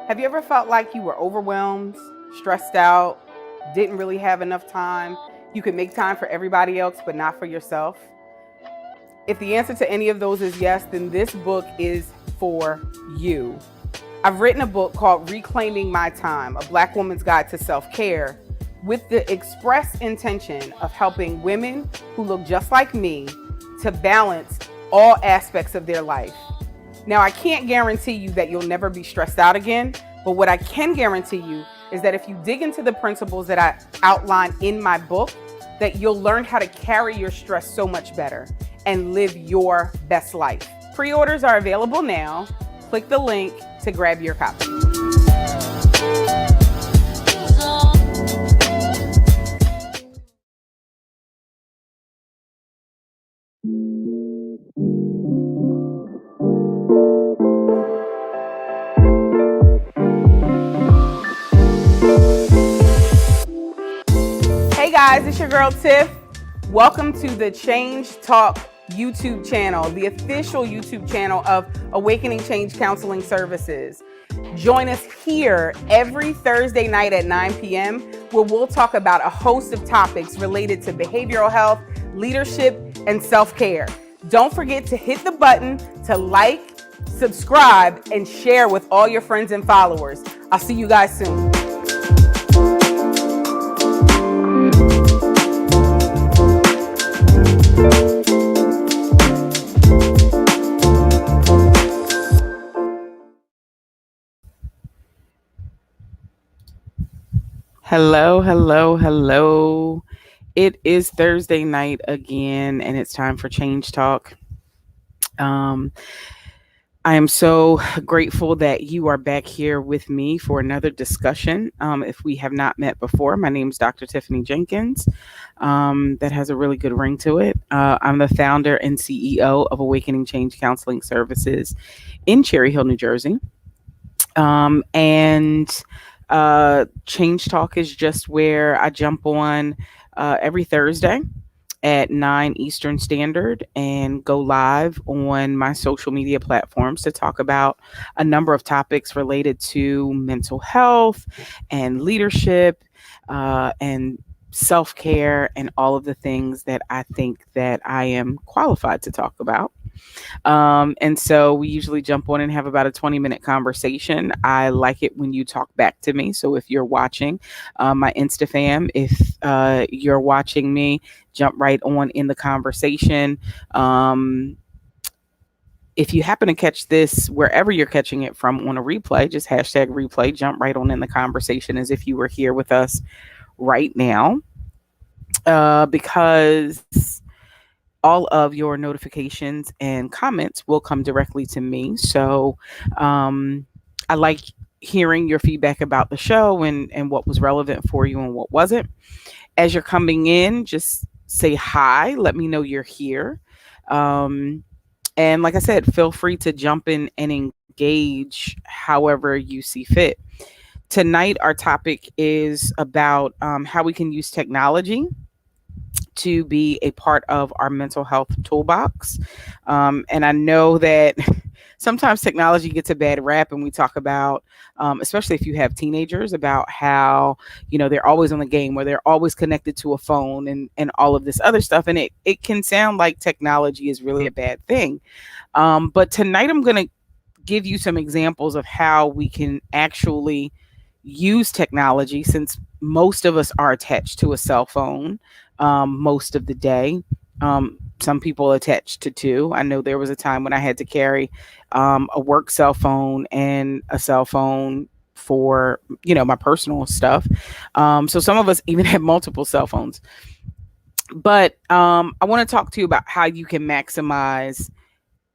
Have you ever felt like you were overwhelmed, stressed out, didn't really have enough time? You could make time for everybody else, but not for yourself? If the answer to any of those is yes, then this book is for you. I've written a book called Reclaiming My Time, a Black woman's guide to self-care, with the express intention of helping women who look just like me to balance all aspects of their life. Now, I can't guarantee you that you'll never be stressed out again, but what I can guarantee you is that if you dig into the principles that I outline in my book, that you'll learn how to carry your stress so much better and live your best life. Pre-orders are available now. Click the link to grab your copy. Hey guys, it's your girl Tiff. Welcome to the Change Talk YouTube channel, the official YouTube channel of Awakening Change Counseling Services. Join us here every Thursday night at 9 p.m. where we'll talk about a host of topics related to behavioral health, leadership, and self-care. Don't forget to hit the button to like, subscribe, and share with all your friends and followers. I'll see you guys soon. Hello. It is Thursday night again, and it's time for Change Talk. I am so grateful that you are back here with me for another discussion. If we have not met before, my name is Dr. Tiffany Jenkins. That has a really good ring to it. I'm the founder and CEO of Awakening Change Counseling Services in Cherry Hill, New Jersey. And Change Talk is just where I jump on every Thursday at 9 Eastern Standard and go live on my social media platforms to talk about a number of topics related to mental health and leadership and self-care and all of the things that I think that I am qualified to talk about. And so we usually jump on and have about a 20-minute conversation. I like it when you talk back to me. So if you're watching my Insta fam, if you're watching me, jump right on in the conversation. If you happen to catch this wherever you're catching it from on a replay, just hashtag replay, jump right on in the conversation as if you were here with us right now. Because all of your notifications and comments will come directly to me. So I like hearing your feedback about the show and what was relevant for you and what wasn't. As you're coming in, just say hi. Let me know you're here. And like I said, feel free to jump in and engage however you see fit. Tonight, our topic is about how we can use technology to be a part of our mental health toolbox. And I know that sometimes technology gets a bad rap, and we talk about, especially if you have teenagers, about how, they're always on the game or they're always connected to a phone and all of this other stuff. And it can sound like technology is really a bad thing. But tonight I'm going to give you some examples of how we can actually use technology, since most of us are attached to a cell phone most of the day. Some people attached to two. I know there was a time when I had to carry a work cell phone and a cell phone for, my personal stuff. So some of us even have multiple cell phones. But I want to talk to you about how you can maximize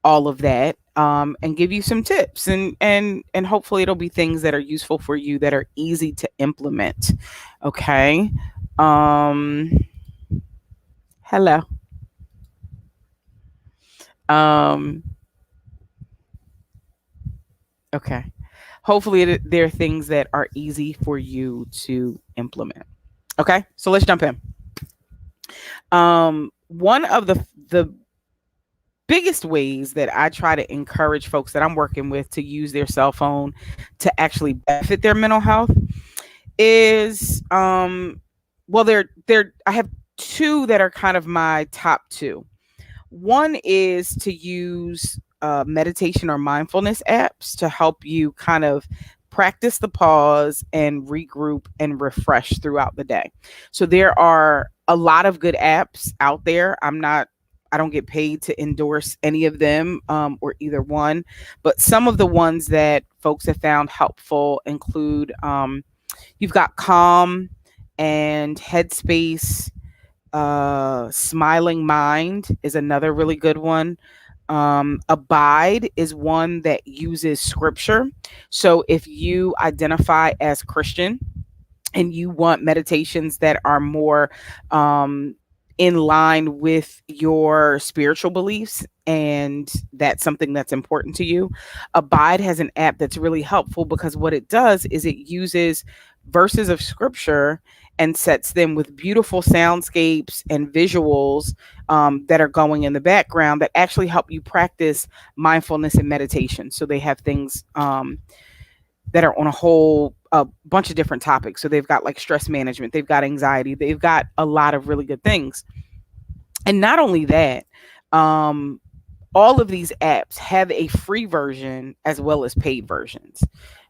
all of that, and give you some tips, and hopefully it'll be things that are useful for you, that are easy to implement. Okay. Hello. Okay. Hopefully there are things that are easy for you to implement. Okay. So let's jump in. One of the biggest ways that I try to encourage folks that I'm working with to use their cell phone to actually benefit their mental health is well, they're I have two that are kind of my top two. One is to use meditation or mindfulness apps to help you kind of practice the pause and regroup and refresh throughout the day. So there are a lot of good apps out there. I don't get paid to endorse any of them or either one, but some of the ones that folks have found helpful include you've got Calm and Headspace. Smiling Mind is another really good one. Abide is one that uses scripture. So if you identify as Christian and you want meditations that are more um, in line with your spiritual beliefs, and that's something that's important to you, Abide has an app that's really helpful because what it does is it uses verses of scripture and sets them with beautiful soundscapes and visuals that are going in the background that actually help you practice mindfulness and meditation. So they have things that are on a bunch of different topics. So they've got like stress management, they've got anxiety, they've got a lot of really good things. And not only that, um, all of these apps have a free version as well as paid versions.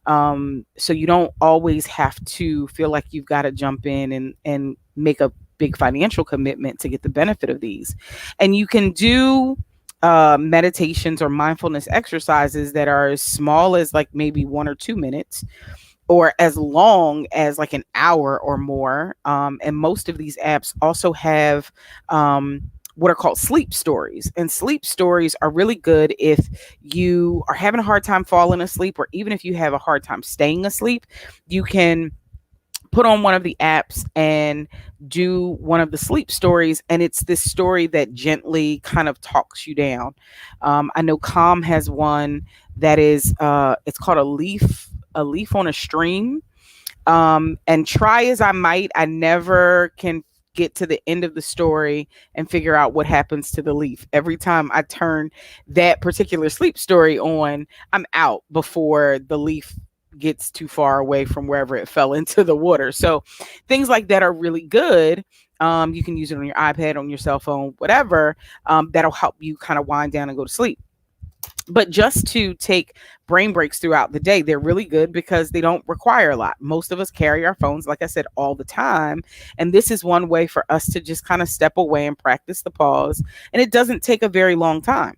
So you don't always have to feel like you've got to jump in and make a big financial commitment to get the benefit of these. And you can do meditations or mindfulness exercises that are as small as like maybe 1 or 2 minutes or as long as like an hour or more. And most of these apps also have what are called sleep stories. And sleep stories are really good if you are having a hard time falling asleep, or even if you have a hard time staying asleep. You can put on one of the apps and do one of the sleep stories, and it's this story that gently kind of talks you down. I know Calm has one that is it's called a leaf on a stream. And try as I might, I never can get to the end of the story and figure out what happens to the leaf. Every time I turn that particular sleep story on, I'm out before the leaf gets too far away from wherever it fell into the water. So things like that are really good. You can use it on your iPad, on your cell phone, whatever. That'll help you kind of wind down and go to sleep. But just to take brain breaks throughout the day, they're really good because they don't require a lot. Most of us carry our phones, like I said, all the time. And this is one way for us to just kind of step away and practice the pause. And it doesn't take a very long time.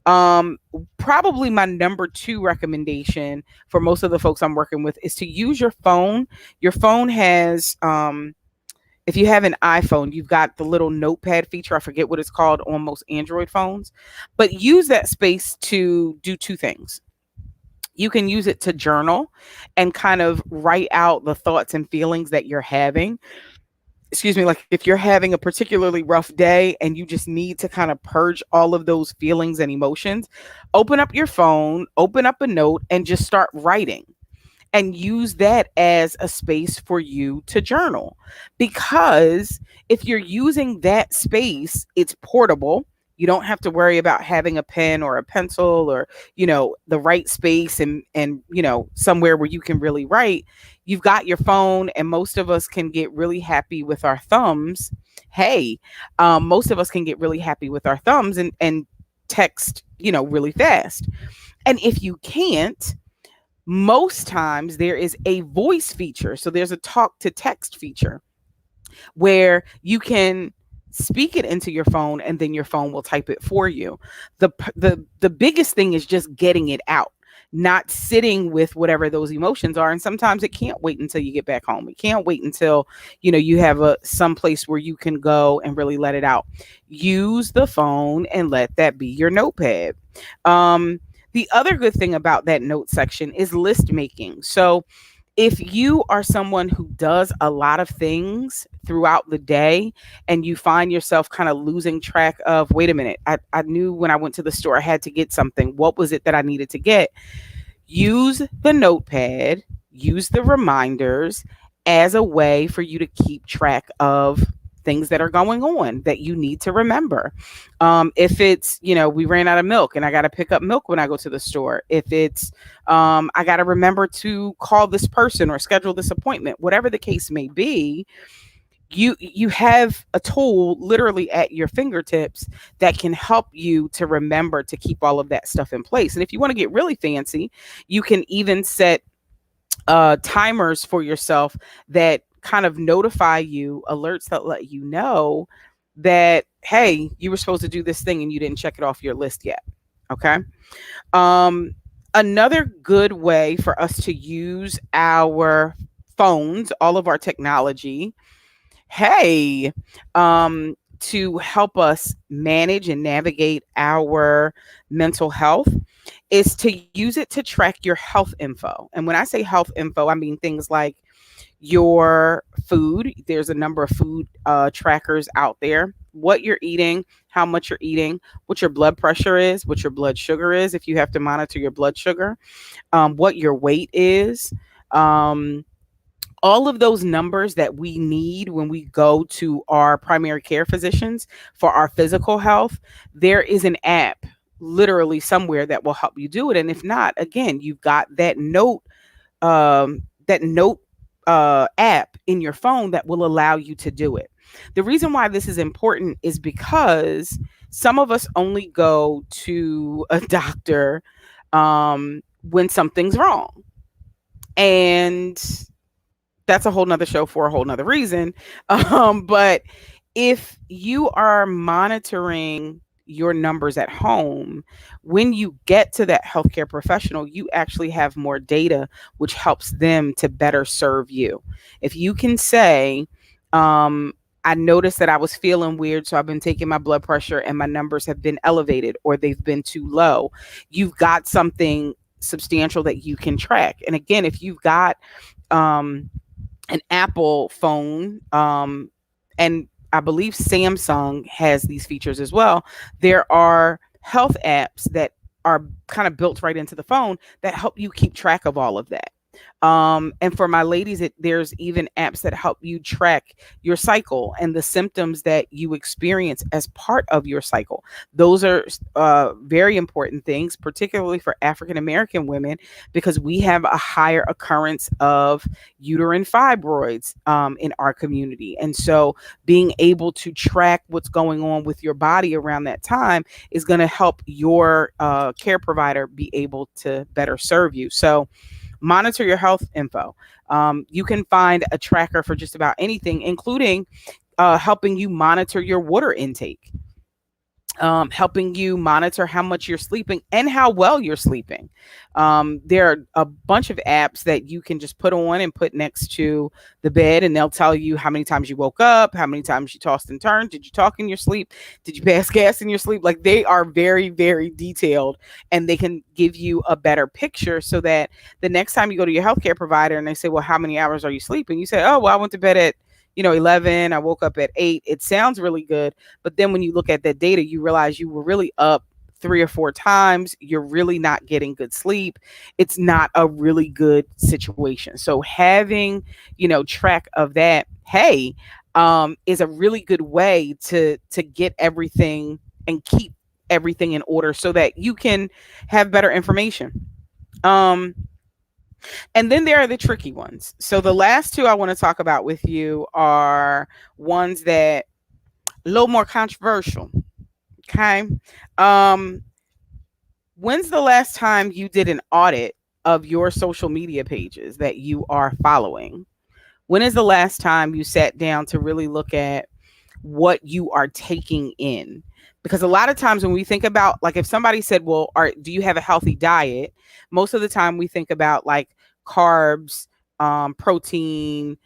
Um, Probably my number two recommendation for most of the folks I'm working with is to use your phone. Your phone has if you have an iPhone, you've got the little notepad feature. I forget what it's called on most Android phones, but use that space to do two things. You can use it to journal and kind of write out the thoughts and feelings that you're having. Excuse me, like if you're having a particularly rough day and you just need to kind of purge all of those feelings and emotions, open up your phone, open up a note, and just start writing and use that as a space for you to journal. Because if you're using that space, it's portable. You don't have to worry about having a pen or a pencil or, the right space and, somewhere where you can really write. You've got your phone, and most of us can get really happy with our thumbs. Hey, most of us can get really happy with our thumbs and text, really fast. And if you can't, most times there is a voice feature. So there's a talk to text feature where you can speak it into your phone and then your phone will type it for you. The biggest thing is just getting it out, not sitting with whatever those emotions are. And sometimes it can't wait until you get back home. It can't wait until, you have some place where you can go and really let it out. Use the phone and let that be your notepad. The other good thing about that note section is list making. So if you are someone who does a lot of things throughout the day and you find yourself kind of losing track of, wait a minute, I knew when I went to the store I had to get something. What was it that I needed to get? Use the notepad, use the reminders as a way for you to keep track of things that are going on that you need to remember. If it's, we ran out of milk and I got to pick up milk when I go to the store. If it's, I got to remember to call this person or schedule this appointment, whatever the case may be, you have a tool literally at your fingertips that can help you to remember to keep all of that stuff in place. And if you want to get really fancy, you can even set timers for yourself that kind of notify you, alerts that let you know that, hey, you were supposed to do this thing and you didn't check it off your list yet. Okay. Um, Another good way for us to use our phones, all of our technology, hey, to help us manage and navigate our mental health is to use it to track your health info. And when I say health info, I mean things like your food. There's a number of food trackers out there. What you're eating, how much you're eating, what your blood pressure is, what your blood sugar is, if you have to monitor your blood sugar, what your weight is. Um, all of those numbers that we need when we go to our primary care physicians for our physical health, there is an app literally somewhere that will help you do it. And if not, again, you've got that note app in your phone that will allow you to do it. The reason why this is important is because some of us only go to a doctor when something's wrong. And that's a whole nother show for a whole nother reason. But if you are monitoring your numbers at home, when you get to that healthcare professional, you actually have more data, which helps them to better serve you. If you can say, I noticed that I was feeling weird, so I've been taking my blood pressure and my numbers have been elevated or they've been too low, you've got something substantial that you can track. And again, if you've got an Apple phone, and I believe Samsung has these features as well. There are health apps that are kind of built right into the phone that help you keep track of all of that. And for my ladies, there's even apps that help you track your cycle and the symptoms that you experience as part of your cycle. Those are very important things, particularly for African American women, because we have a higher occurrence of uterine fibroids in our community. And so being able to track what's going on with your body around that time is going to help your care provider be able to better serve you. So monitor your health info. You can find a tracker for just about anything, including helping you monitor your water intake, helping you monitor how much you're sleeping and how well you're sleeping. There are a bunch of apps that you can just put on and put next to the bed, and they'll tell you how many times you woke up, how many times you tossed and turned. Did you talk in your sleep? Did you pass gas in your sleep? Like, they are very, very detailed, and they can give you a better picture so that the next time you go to your healthcare provider and they say, well, how many hours are you sleeping? You say, oh, well, I went to bed at 11, I woke up at 8. It sounds really good. But then when you look at that data, you realize you were really up 3 or 4 times. You're really not getting good sleep. It's not a really good situation. So having, track of that, hey, is a really good way to get everything and keep everything in order so that you can have better information. And then there are the tricky ones. So the last two I want to talk about with you are ones that a little more controversial. Okay. Um, when's the last time you did an audit of your social media pages that you are following? When is the last time you sat down to really look at what you are taking in? Because a lot of times when we think about, like, if somebody said, well, do you have a healthy diet? Most of the time we think about like carbs, protein,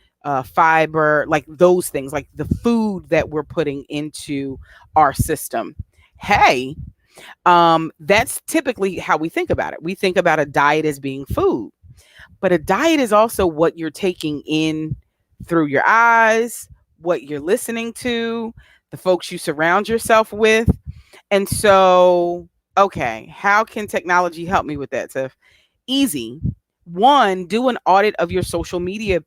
fiber, like those things, like the food that we're putting into our system. Hey, that's typically how we think about it. We think about a diet as being food, but a diet is also what you're taking in through your eyes, what you're listening to, the folks you surround yourself with. And so, okay, how can technology help me with that, Tiff? Easy. One, do an audit of your social media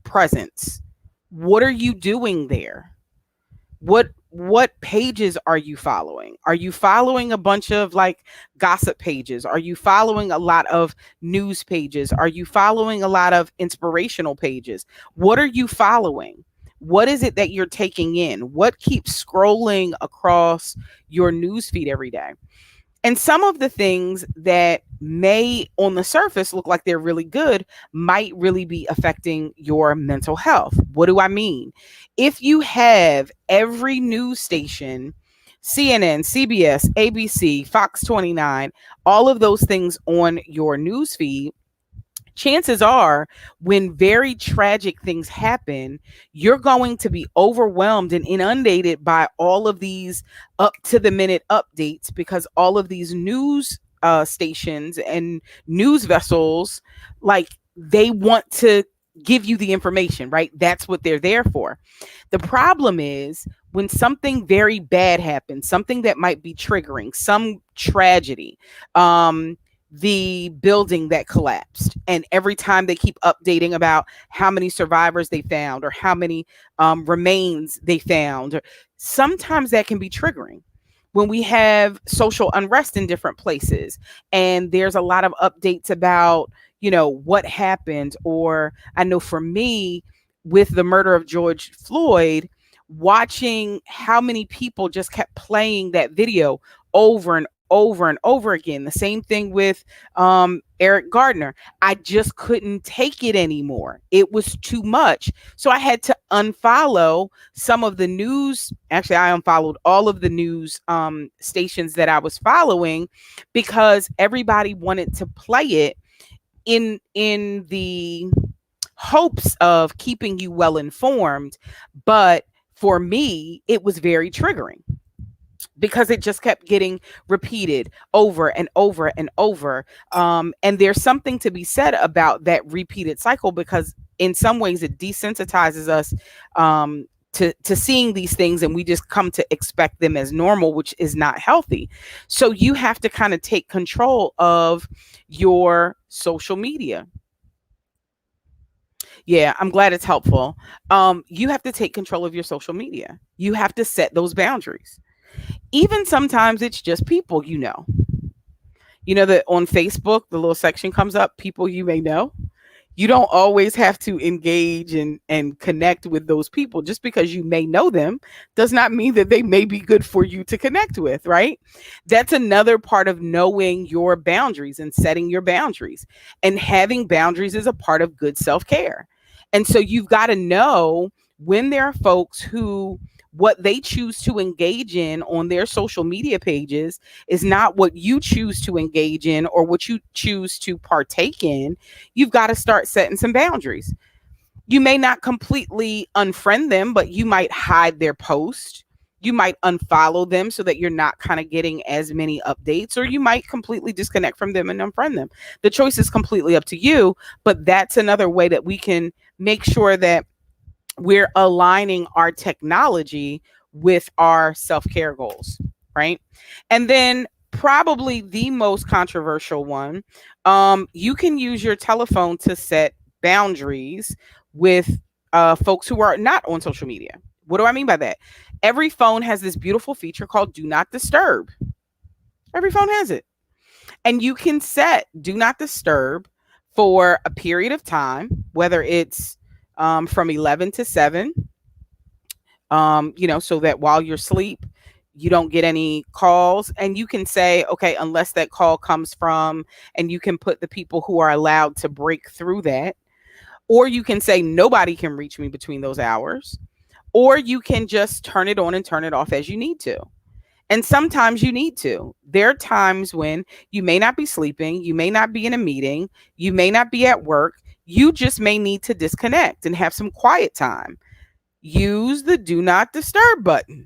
presence. What are you doing there? What pages are you following? Are you following a bunch of like gossip pages? Are you following a lot of news pages? Are you following a lot of inspirational pages? What are you following? What is it that you're taking in? What keeps scrolling across your news feed every day? And some of the things that may on the surface look like they're really good might really be affecting your mental health. What do I mean? If you have every news station, CNN, CBS, ABC, Fox 29, all of those things on your news feed, chances are when very tragic things happen, you're going to be overwhelmed and inundated by all of these up to the minute updates, because all of these news stations and news vessels, like, they want to give you the information, right? That's what they're there for. The problem is when something very bad happens, something that might be triggering, some tragedy, the building that collapsed, and every time they keep updating about how many survivors they found or how many remains they found, sometimes that can be triggering. When we have social unrest in different places and there's a lot of updates about, what happened, or I know for me, with the murder of George Floyd, watching how many people just kept playing that video over and over and over again. The same thing with Eric Gardner. I just couldn't take it anymore. It was too much. So I had to unfollow some of the news. Actually, I unfollowed all of the news stations that I was following, because everybody wanted to play it in the hopes of keeping you well informed. But for me, it was very triggering because it just kept getting repeated over and over and over. And there's something to be said about that repeated cycle, because in some ways it desensitizes us to seeing these things, and we just come to expect them as normal, which is not healthy. So you have to kind of take control of your social media. Yeah, I'm glad it's helpful. You have to take control of your social media. You have to set those boundaries. Even sometimes it's just people, that on Facebook, the little section comes up, people you may know. You don't always have to engage and connect with those people. Just because you may know them does not mean that they may be good for you to connect with, right? That's another part of knowing your boundaries and setting your boundaries. And having boundaries is a part of good self-care. And so you've got to know when there are folks who what they choose to engage in on their social media pages is not what you choose to engage in or what you choose to partake in. You've got to start setting some boundaries. You may not completely unfriend them, but you might hide their post. You might unfollow them so that you're not kind of getting as many updates, or you might completely disconnect from them and unfriend them. The choice is completely up to you, but that's another way that we can make sure that we're aligning our technology with our self-care goals, right? And then probably the most controversial one, you can use your telephone to set boundaries with folks who are not on social media. What do I mean by that? Every phone has this beautiful feature called Do Not Disturb. Every phone has it. And you can set Do Not Disturb for a period of time, whether it's from 11 to 7, so that while you're asleep, you don't get any calls. And you can say, okay, unless that call comes from, and you can put the people who are allowed to break through that. Or you can say, nobody can reach me between those hours. Or you can just turn it on and turn it off as you need to. And sometimes you need to. There are times when you may not be sleeping, you may not be in a meeting, you may not be at work. You just may need to disconnect and have some quiet time. Use the Do Not Disturb button.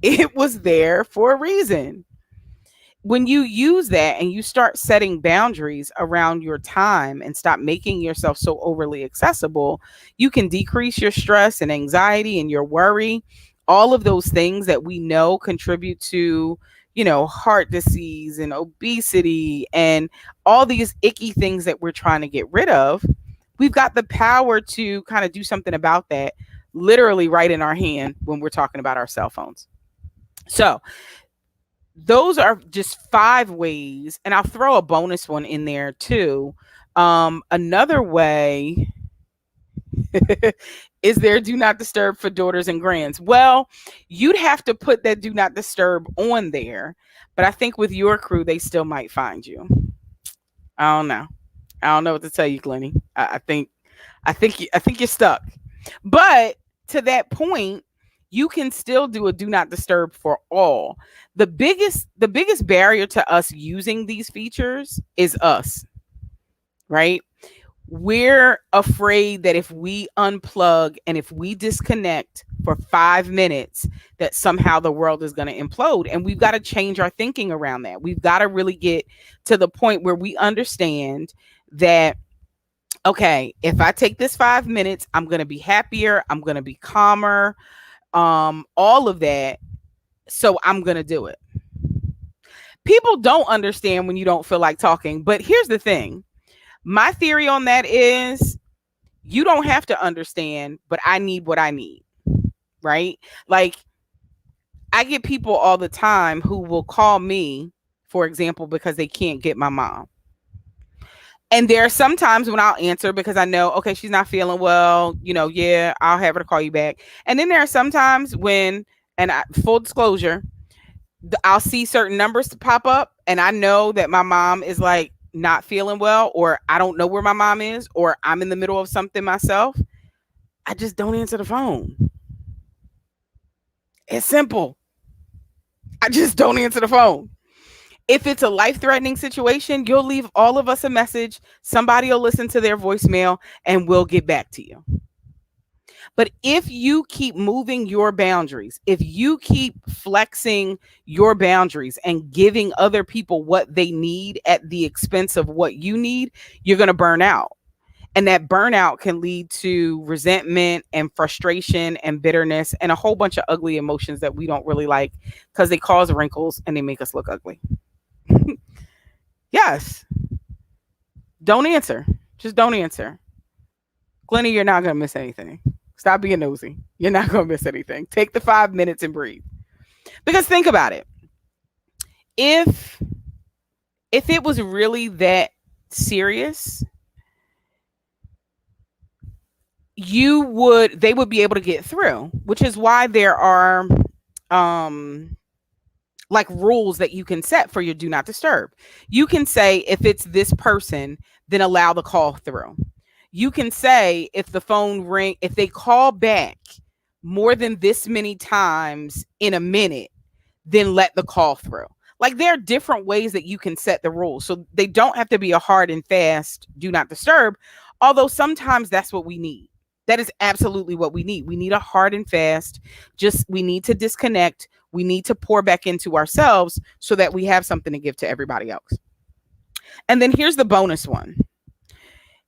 It was there for a reason. When you use that and you start setting boundaries around your time and stop making yourself so overly accessible, you can decrease your stress and anxiety and your worry, all of those things that we know contribute to, heart disease and obesity and all these icky things that we're trying to get rid of. We've got the power to kind of do something about that literally right in our hand when we're talking about our cell phones. So those are just 5 ways, and I'll throw a bonus one in there too. Another way is there do not disturb for daughters and grands. Well, you'd have to put that do not disturb on there, but I think with your crew, they still might find you. I don't know. I don't know what to tell you, Glenny. I think you're stuck. But to that point, you can still do a do not disturb for all. The biggest barrier to us using these features is us, right? We're afraid that if we unplug and if we disconnect for 5 minutes, that somehow the world is going to implode. And we've got to change our thinking around that. We've got to really get to the point where we understand that, okay, if I take this 5 minutes, I'm going to be happier. I'm going to be calmer, all of that. So I'm going to do it. People don't understand when you don't feel like talking. But here's the thing. My theory on that is you don't have to understand, but I need what I need, right? Like, I get people all the time who will call me, for example, because they can't get my mom. And there are some times when I'll answer because I know, okay, she's not feeling well, yeah, I'll have her to call you back. And then there are some times when, full disclosure, I'll see certain numbers to pop up and I know that my mom is like not feeling well, or I don't know where my mom is, or I'm in the middle of something myself. I just don't answer the phone. It's simple. I just don't answer the phone. If it's a life-threatening situation, you'll leave all of us a message. Somebody will listen to their voicemail and we'll get back to you. But if you keep moving your boundaries, if you keep flexing your boundaries and giving other people what they need at the expense of what you need, you're going to burn out. And that burnout can lead to resentment and frustration and bitterness and a whole bunch of ugly emotions that we don't really like because they cause wrinkles and they make us look ugly. Yes. Don't answer. Just don't answer. Glenny, you're not going to miss anything. Stop being nosy. You're not going to miss anything. Take the 5 minutes and breathe. Because think about it. If it was really that serious, they would be able to get through, which is why there are like rules that you can set for your do not disturb. You can say if it's this person, then allow the call through. You can say if the phone ring, if they call back more than this many times in a minute, then let the call through. Like, there are different ways that you can set the rules. So they don't have to be a hard and fast do not disturb, although sometimes that's what we need. That is absolutely what we need. We need a hard and fast, we need to disconnect. We need to pour back into ourselves so that we have something to give to everybody else. And then here's the bonus one.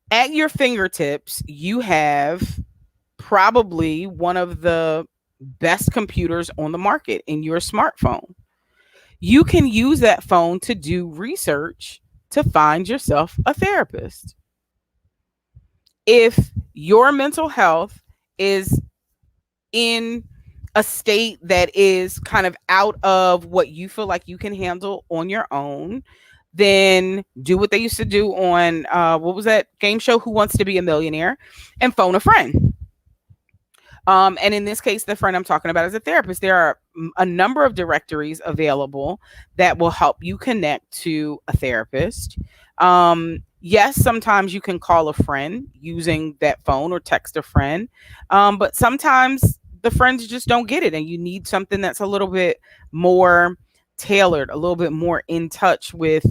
At your fingertips, you have probably one of the best computers on the market in your smartphone. You can use that phone to do research to find yourself a therapist. If your mental health is in a state that is kind of out of what you feel like you can handle on your own, then do what they used to do on what was that game show, Who Wants to Be a Millionaire, and phone a friend. And in this case, the friend I'm talking about is a therapist. There are a number of directories available that will help you connect to a therapist. Yes, sometimes you can call a friend using that phone or text a friend. But sometimes the friends just don't get it and you need something that's a little bit more tailored, a little bit more in touch with,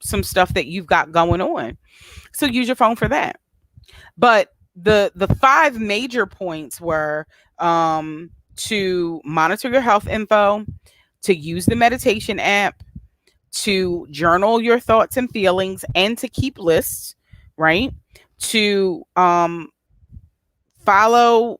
some stuff that you've got going on. So use your phone for that. But the 5 major points were to monitor your health info, to use the meditation app, to journal your thoughts and feelings, and to keep lists, right? To follow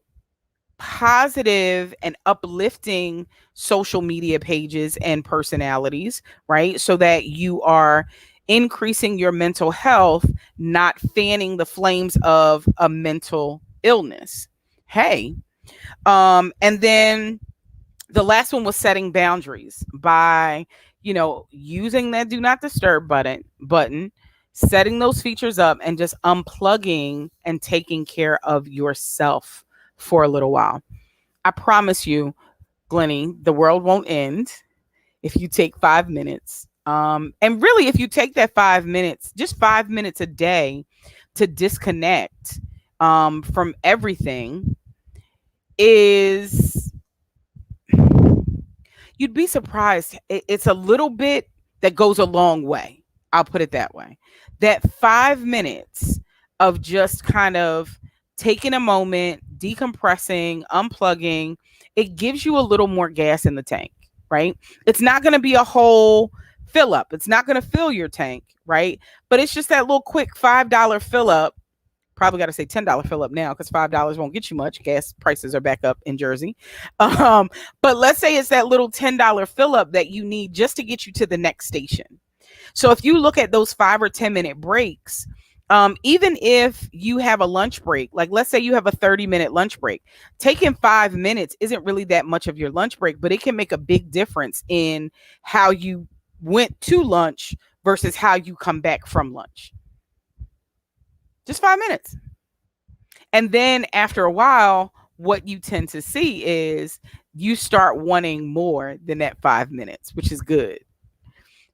positive and uplifting social media pages and personalities, right? So that you are increasing your mental health, not fanning the flames of a mental illness. hey. And then the last one was setting boundaries by, using that do not disturb button, setting those features up and just unplugging and taking care of yourself for a little while. I promise you, Glennie, the world won't end if you take 5 minutes. And really, if you take that 5 minutes, just 5 minutes a day to disconnect from everything, is you'd be surprised. It's a little bit that goes a long way. I'll put it that way. That 5 minutes of just kind of taking a moment, decompressing, unplugging, it gives you a little more gas in the tank, right? It's not going to be a whole fill up. It's not going to fill your tank, right? But it's just that little quick $5 fill up. Probably got to say $10 fill up now because $5 won't get you much. Gas prices are back up in Jersey. Um, but let's say it's that little $10 fill up that you need just to get you to the next station. So if you look at those 5 or 10 minute breaks, even if you have a lunch break, like let's say you have a 30-minute lunch break, taking 5 minutes isn't really that much of your lunch break, but it can make a big difference in how you went to lunch versus how you come back from lunch. Just 5 minutes. And then after a while, what you tend to see is you start wanting more than that 5 minutes, which is good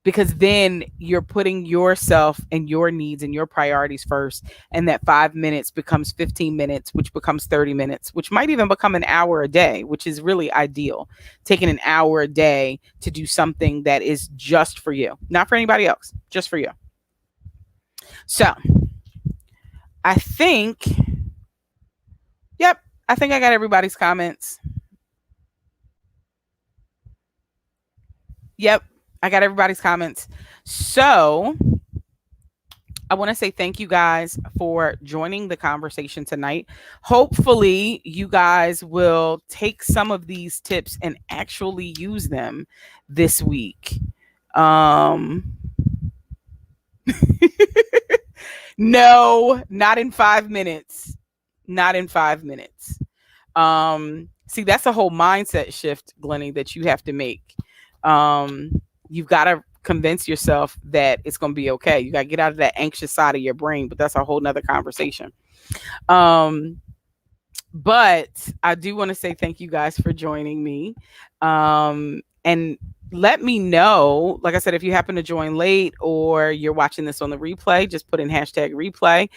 because then you're putting yourself and your needs and your priorities first. And that 5 minutes becomes 15 minutes, which becomes 30 minutes, which might even become an hour a day, which is really ideal. Taking an hour a day to do something that is just for you, not for anybody else, just for you. So I think, yep, I think I got everybody's comments. Yep, I got everybody's comments. So I want to say thank you guys for joining the conversation tonight. Hopefully, you guys will take some of these tips and actually use them this week. No, not in 5 minutes. Not in 5 minutes. See, that's a whole mindset shift, Glennie, that you have to make. You've got to convince yourself that it's going to be okay. You got to get out of that anxious side of your brain, but that's a whole nother conversation. But I do want to say thank you guys for joining me. And let me know, like I said, if you happen to join late or you're watching this on the replay, just put in hashtag replay,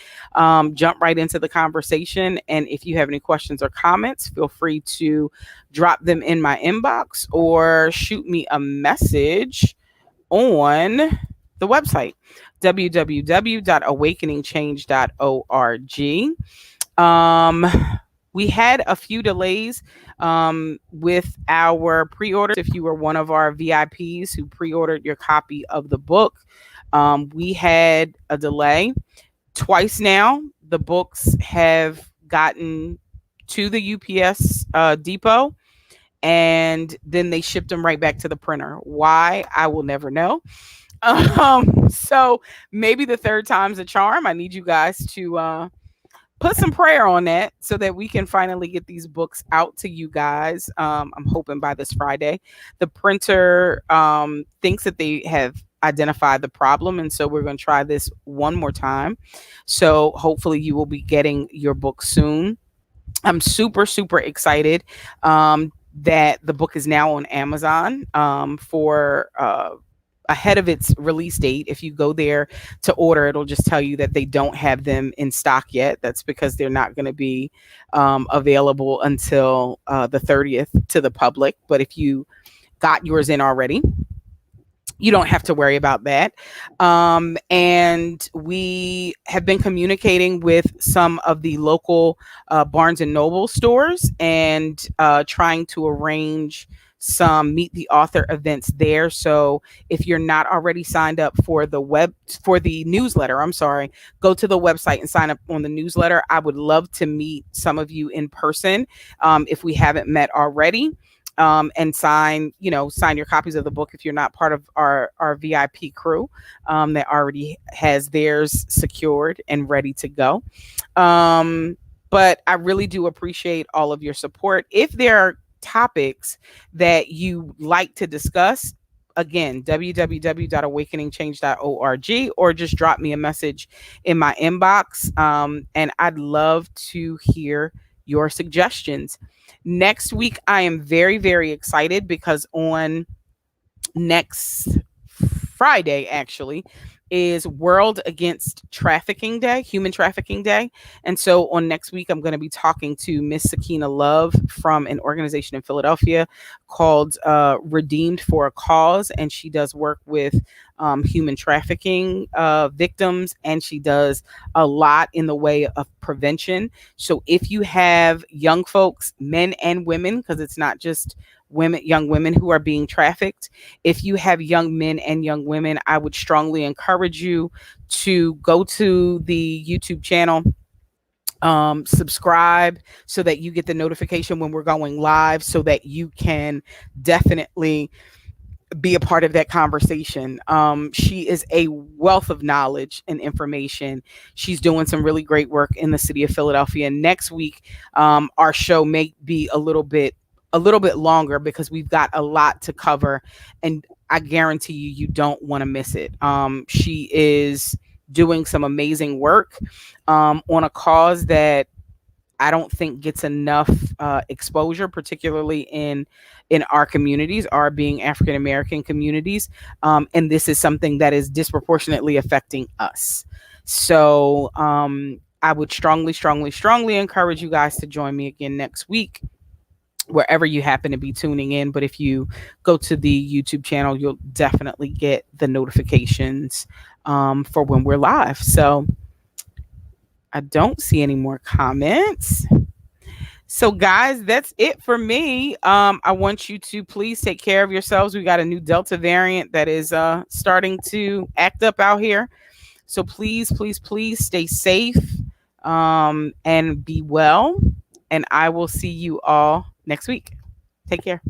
jump right into the conversation. And if you have any questions or comments, feel free to drop them in my inbox or shoot me a message on the website, www.awakeningchange.org. We had a few delays with our pre-orders. If you were one of our VIPs who pre-ordered your copy of the book, we had a delay twice now. The books have gotten to the UPS depot, and then they shipped them right back to the printer. Why? I will never know. So maybe the third time's a charm. I need you guys to put some prayer on that so that we can finally get these books out to you guys. I'm hoping by this Friday. The printer thinks that they have identified the problem, and so we're going to try this one more time. So hopefully you will be getting your book soon. I'm super, super excited that the book is now on Amazon for ahead of its release date. If you go there to order, it'll just tell you that they don't have them in stock yet. That's because they're not going to be available until the 30th to the public. But if you got yours in already, you don't have to worry about that. And we have been communicating with some of the local Barnes and Noble stores and trying to arrange some meet the author events there. So if you're not already signed up for the newsletter, go to the website and sign up on the newsletter. I would love to meet some of you in person if we haven't met already. And sign your copies of the book if you're not part of our VIP crew that already has theirs secured and ready to go. But But I really do appreciate all of your support. If there are topics that you like to discuss, again, www.awakeningchange.org, or just drop me a message in my inbox. And I'd love to hear your suggestions. Next week, I am very, very excited because on next Friday, actually, is World Against Trafficking Day, Human Trafficking Day. And so on next week, I'm going to be talking to Miss Sakina Love from an organization in Philadelphia called Redeemed for a Cause. And she does work with human trafficking victims, and she does a lot in the way of prevention. So if you have young folks, men and women, because it's not just women, young women who are being trafficked, if you have young men and young women, I would strongly encourage you to go to the YouTube channel, subscribe so that you get the notification when we're going live, so that you can definitely be a part of that conversation. She is a wealth of knowledge and information. She's doing some really great work in the city of Philadelphia. Next week, our show may be a little bit longer because we've got a lot to cover, and I guarantee you, you don't want to miss it. She is doing some amazing work on a cause that I don't think gets enough exposure, particularly in our communities, our being African American communities, and this is something that is disproportionately affecting us. So I would strongly, strongly, strongly encourage you guys to join me again next week, wherever you happen to be tuning in. But if you go to the YouTube channel, you'll definitely get the notifications for when we're live. So I don't see any more comments. So, guys, that's it for me. I want you to please take care of yourselves. We got a new Delta variant that is starting to act up out here. So please, please, please stay safe and be well. And I will see you all next week. Take care.